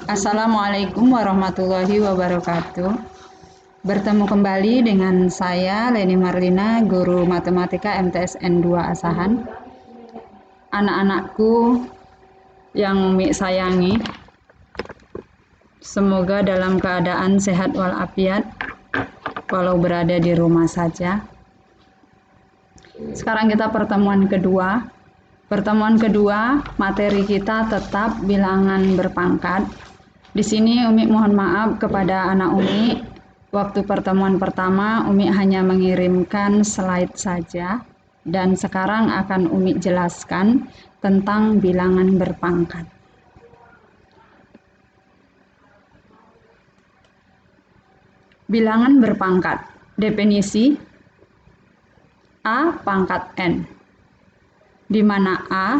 Assalamualaikum warahmatullahi wabarakatuh. Bertemu kembali dengan saya Leni Marlina, guru matematika MTSN 2 Asahan. Anak-anakku yang Umi sayangi, semoga dalam keadaan sehat walafiat walau berada di rumah saja. Sekarang kita pertemuan kedua. Pertemuan kedua, materi kita tetap bilangan berpangkat. Di sini Umi mohon maaf kepada anak Umi. Waktu pertemuan pertama Umi hanya mengirimkan slide saja, dan sekarang akan Umi jelaskan tentang bilangan berpangkat. Bilangan berpangkat. Definisi A pangkat N, di mana A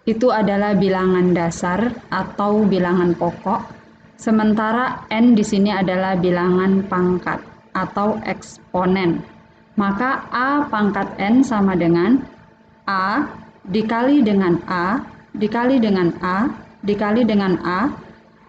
itu adalah bilangan dasar atau bilangan pokok, sementara N di sini adalah bilangan pangkat atau eksponen. Maka A pangkat N sama dengan A dikali dengan A dikali dengan A dikali dengan A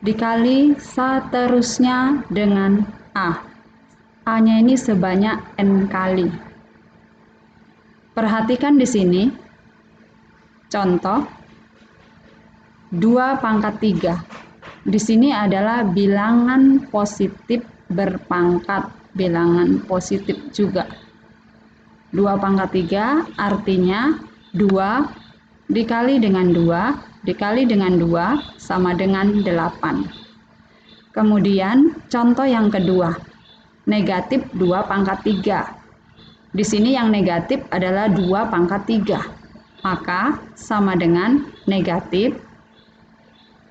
dikali seterusnya dengan A. A-nya ini sebanyak N kali. Perhatikan di sini, contoh 2 pangkat 3. Di sini adalah bilangan positif berpangkat, bilangan positif juga. 2 pangkat 3 artinya 2 dikali dengan 2 dikali dengan 2 sama dengan 8. Kemudian contoh yang kedua, negatif 2 pangkat 3. Di sini yang negatif adalah 2 pangkat 3. Maka sama dengan negatif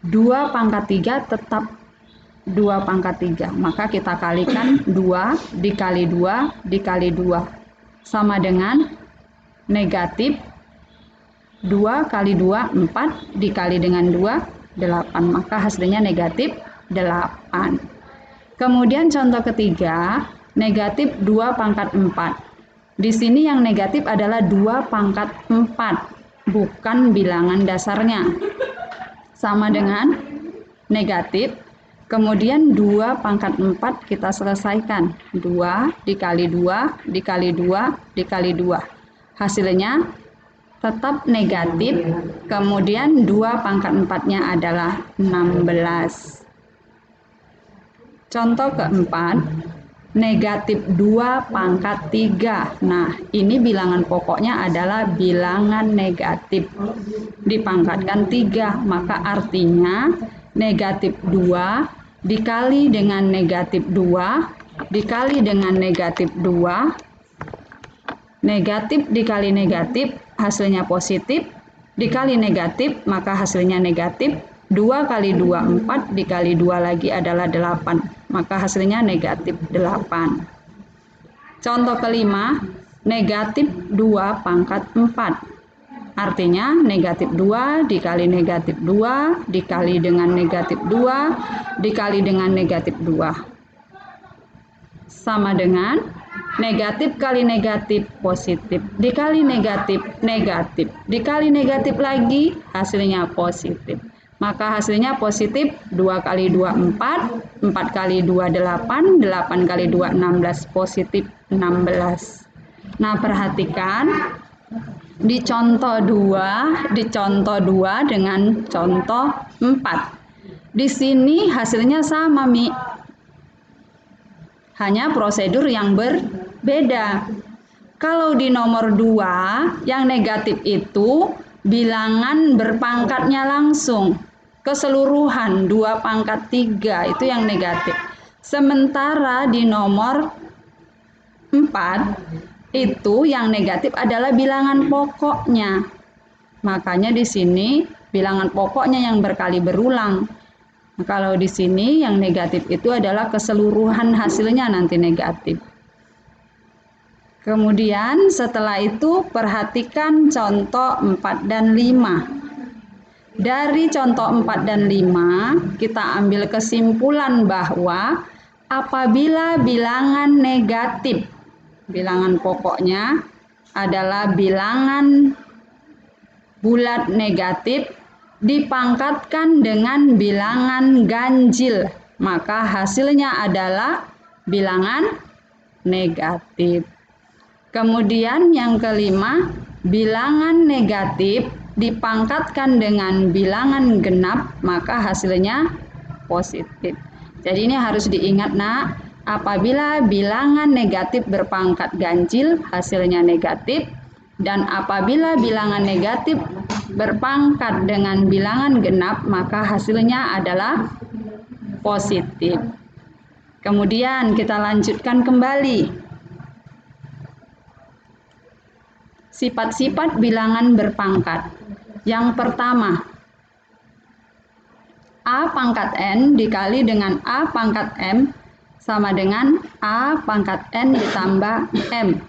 2 pangkat 3 tetap 2 pangkat 3. Maka kita kalikan 2 dikali 2 dikali 2. Sama dengan negatif 2 kali 2, 4 dikali dengan 2, 8. Maka hasilnya negatif 8. Kemudian contoh ketiga, negatif 2 pangkat 4. Di sini yang negatif adalah 2 pangkat 4, bukan bilangan dasarnya. Sama dengan negatif, kemudian 2 pangkat 4 kita selesaikan. 2 dikali 2 dikali 2 dikali 2. Hasilnya tetap negatif, kemudian 2 pangkat 4-nya adalah 16. Contoh keempat, negatif 2 pangkat 3. Nah, ini bilangan pokoknya adalah bilangan negatif. Dipangkatkan 3, maka artinya negatif 2 dikali dengan negatif 2 dikali dengan negatif 2. Negatif dikali negatif hasilnya positif, dikali negatif maka hasilnya negatif. 2 kali 2, 4 dikali 2 lagi adalah 8, maka hasilnya negatif 8. Contoh kelima, negatif 2 pangkat 4. Artinya negatif 2 dikali negatif 2 dikali dengan negatif 2 dikali dengan negatif 2. Sama dengan negatif kali negatif positif, dikali negatif negatif, dikali negatif lagi hasilnya positif. Maka hasilnya positif, 2 kali 2 4, 4 kali 2 8, 8 kali 2 16, positif 16. Nah, perhatikan di contoh 2 dengan contoh 4. Di sini hasilnya sama, Mi. Hanya prosedur yang berbeda. Kalau di nomor 2, yang negatif itu bilangan berpangkatnya langsung. Keseluruhan 2 pangkat 3 itu yang negatif. Sementara di nomor 4 itu yang negatif adalah bilangan pokoknya. Makanya di sini bilangan pokoknya yang berkali berulang. Kalau di sini yang negatif itu adalah keseluruhan hasilnya nanti negatif. Kemudian setelah itu perhatikan contoh 4 dan 5. Dari contoh 4 dan 5 kita ambil kesimpulan bahwa apabila bilangan negatif, bilangan pokoknya adalah bilangan bulat negatif, dipangkatkan dengan bilangan ganjil, maka hasilnya adalah bilangan negatif. Kemudian yang kelima, bilangan negatif dipangkatkan dengan bilangan genap, maka hasilnya positif. Jadi ini harus diingat, Nak, apabila bilangan negatif berpangkat ganjil, hasilnya negatif. Dan apabila bilangan negatif berpangkat dengan bilangan genap, maka hasilnya adalah positif. Kemudian kita lanjutkan kembali. Sifat-sifat bilangan berpangkat. Yang pertama, A pangkat N dikali dengan A pangkat M sama dengan A pangkat N ditambah M.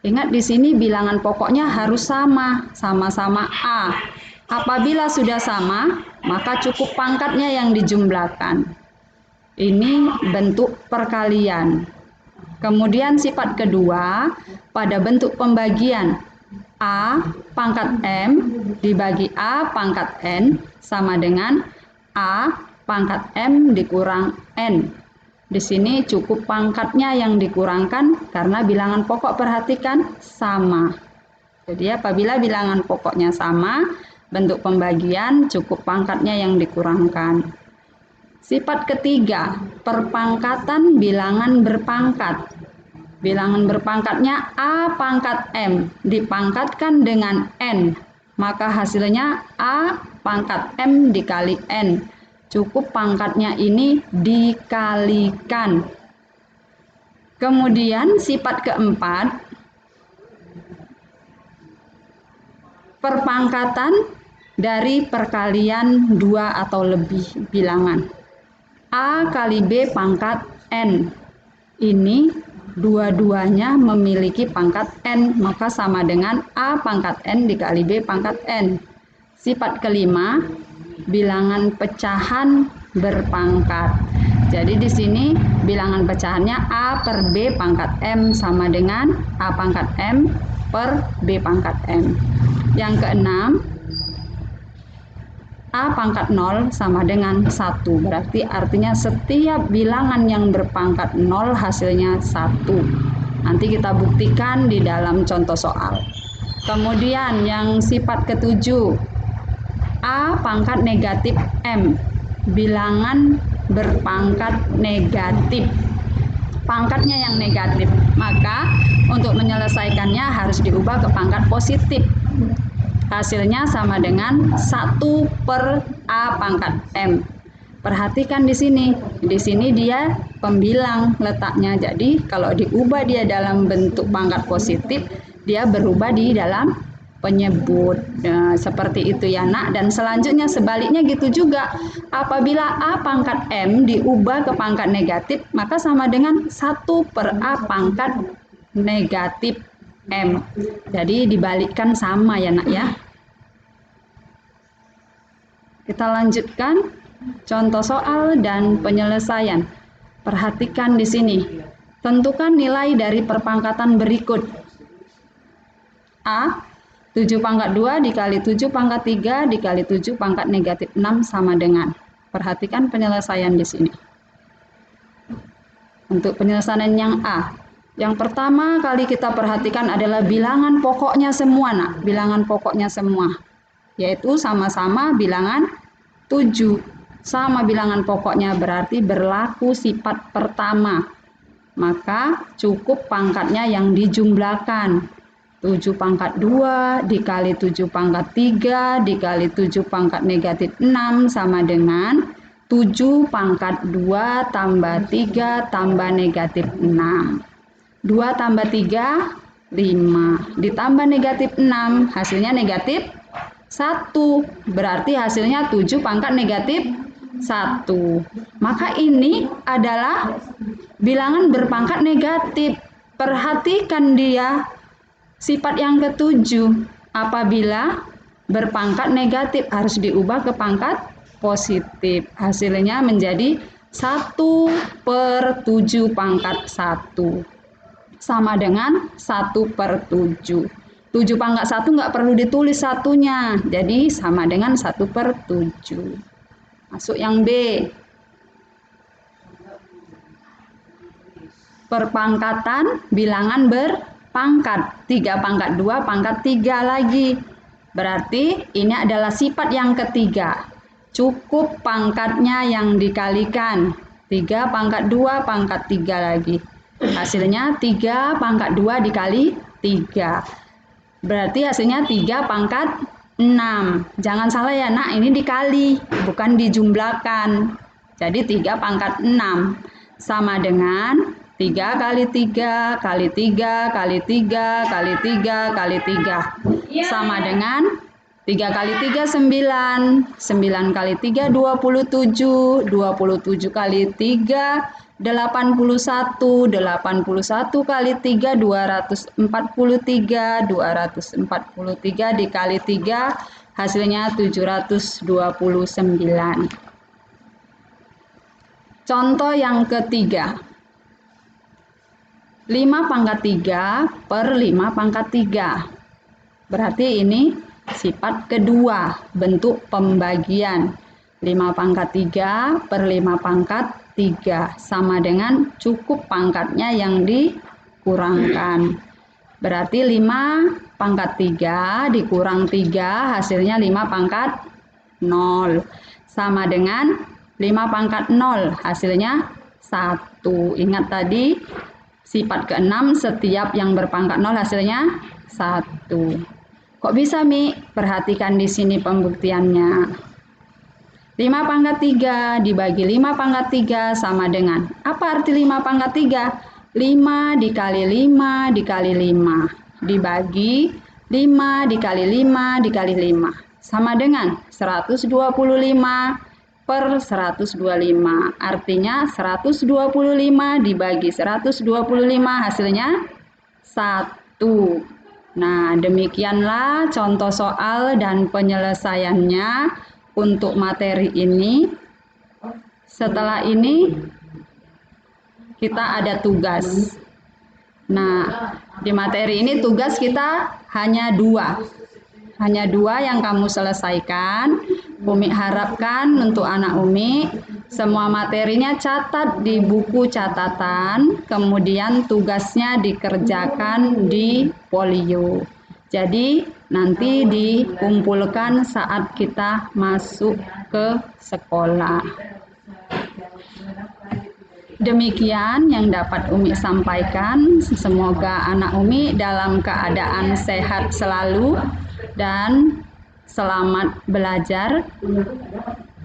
Ingat di sini bilangan pokoknya harus sama-sama A. Apabila sudah sama, maka cukup pangkatnya yang dijumlahkan. Ini bentuk perkalian. Kemudian sifat kedua, pada bentuk pembagian. A pangkat M dibagi A pangkat N sama dengan A pangkat M dikurang N. Di sini cukup pangkatnya yang dikurangkan karena bilangan pokok, perhatikan, sama. Jadi apabila bilangan pokoknya sama, bentuk pembagian cukup pangkatnya yang dikurangkan. Sifat ketiga, perpangkatan bilangan berpangkat. Bilangan berpangkatnya A pangkat M dipangkatkan dengan N, maka hasilnya A pangkat M dikali N. Cukup pangkatnya ini dikalikan. Kemudian sifat keempat, perpangkatan dari perkalian dua atau lebih bilangan. A kali B pangkat N. Ini dua-duanya memiliki pangkat N, maka sama dengan A pangkat N dikali B pangkat N. Sifat kelima, bilangan pecahan berpangkat. Jadi di sini bilangan pecahannya A per B pangkat M sama dengan A pangkat M per B pangkat M. Yang keenam, A pangkat 0 sama dengan 1. Berarti artinya setiap bilangan yang berpangkat 0 hasilnya 1. Nanti kita buktikan di dalam contoh soal. Kemudian yang sifat ketujuh, A pangkat negatif M, bilangan berpangkat negatif. Pangkatnya yang negatif, maka untuk menyelesaikannya harus diubah ke pangkat positif. Hasilnya sama dengan 1 per A pangkat M. Perhatikan di sini. Di sini dia pembilang letaknya. Jadi kalau diubah dia dalam bentuk pangkat positif, dia berubah di dalam penyebut. Nah, seperti itu ya, Nak. Dan selanjutnya sebaliknya gitu juga. Apabila A pangkat M diubah ke pangkat negatif, maka sama dengan 1 per A pangkat negatif M. Jadi dibalikkan sama ya, Nak ya. Kita lanjutkan contoh soal dan penyelesaian. Perhatikan di sini. Tentukan nilai dari perpangkatan berikut. A 7 pangkat 2 dikali 7 pangkat 3 dikali 7 pangkat negatif 6 sama dengan. Perhatikan penyelesaian di sini. Untuk penyelesaian yang A, yang pertama kali kita perhatikan adalah bilangan pokoknya semua, Nak. Bilangan pokoknya semua, yaitu sama-sama bilangan 7. Sama bilangan pokoknya berarti berlaku sifat pertama. Maka cukup pangkatnya yang dijumlahkan. 7 pangkat 2 dikali 7 pangkat 3 dikali 7 pangkat negatif 6 sama dengan 7 pangkat 2 tambah 3 tambah negatif 6. 2 tambah 3, 5. Ditambah negatif 6, hasilnya negatif 1. Berarti hasilnya 7 pangkat negatif 1. Maka ini adalah bilangan berpangkat negatif. Perhatikan dia sifat yang ketujuh. Apabila berpangkat negatif harus diubah ke pangkat positif. Hasilnya menjadi 1 per 7 pangkat 1. Sama dengan 1 per 7. 7 pangkat 1 nggak perlu ditulis satunya, jadi sama dengan 1/7. Masuk yang B. Perpangkatan bilangan berpangkat. 3 pangkat 2 pangkat 3 lagi. Berarti ini adalah sifat yang ketiga. Cukup pangkatnya yang dikalikan. 3 pangkat 2 pangkat 3 lagi. Hasilnya 3 pangkat 2 dikali 3. Berarti hasilnya 3 pangkat 6. Jangan salah ya nak, ini dikali, bukan dijumlahkan. Jadi 3 pangkat 6 sama dengan 3 kali 3 kali 3 kali 3 kali 3 kali 3. Sama dengan 3 kali 3 9. 9 kali 3 27. 27 kali 3 81. 81 kali 3 243. 243 dikali 3 hasilnya 729. Contoh yang ketiga. 5 pangkat 3 per 5 pangkat 3. Berarti ini sifat kedua, bentuk pembagian. 5 pangkat 3 per 5 pangkat 3 sama dengan cukup pangkatnya yang dikurangkan. Berarti 5 pangkat 3 dikurang 3 hasilnya 5 pangkat 0. Sama dengan 5 pangkat 0 hasilnya 1. Ingat tadi sifat ke-6 setiap yang berpangkat 0 hasilnya 1. Kok bisa Mi? Perhatikan di sini pembuktiannya. 5 pangkat 3 dibagi 5 pangkat 3 sama dengan, apa arti 5 pangkat 3? 5 dikali 5 dikali 5 dibagi 5 dikali 5 dikali 5 sama dengan 125 per 125. Artinya 125 dibagi 125 hasilnya 1. Nah, demikianlah contoh soal dan penyelesaiannya untuk materi ini. Setelah ini kita ada tugas. Nah, di materi ini tugas kita hanya 2. Hanya 2 yang kamu selesaikan. Umi harapkan untuk anak Umi semua materinya catat di buku catatan, kemudian tugasnya dikerjakan di folio. Jadi nanti dikumpulkan saat kita masuk ke sekolah. Demikian yang dapat Umi sampaikan. Semoga anak Umi dalam keadaan sehat selalu dan selamat belajar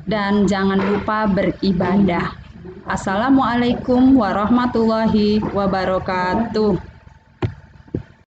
dan jangan lupa beribadah. Assalamualaikum warahmatullahi wabarakatuh.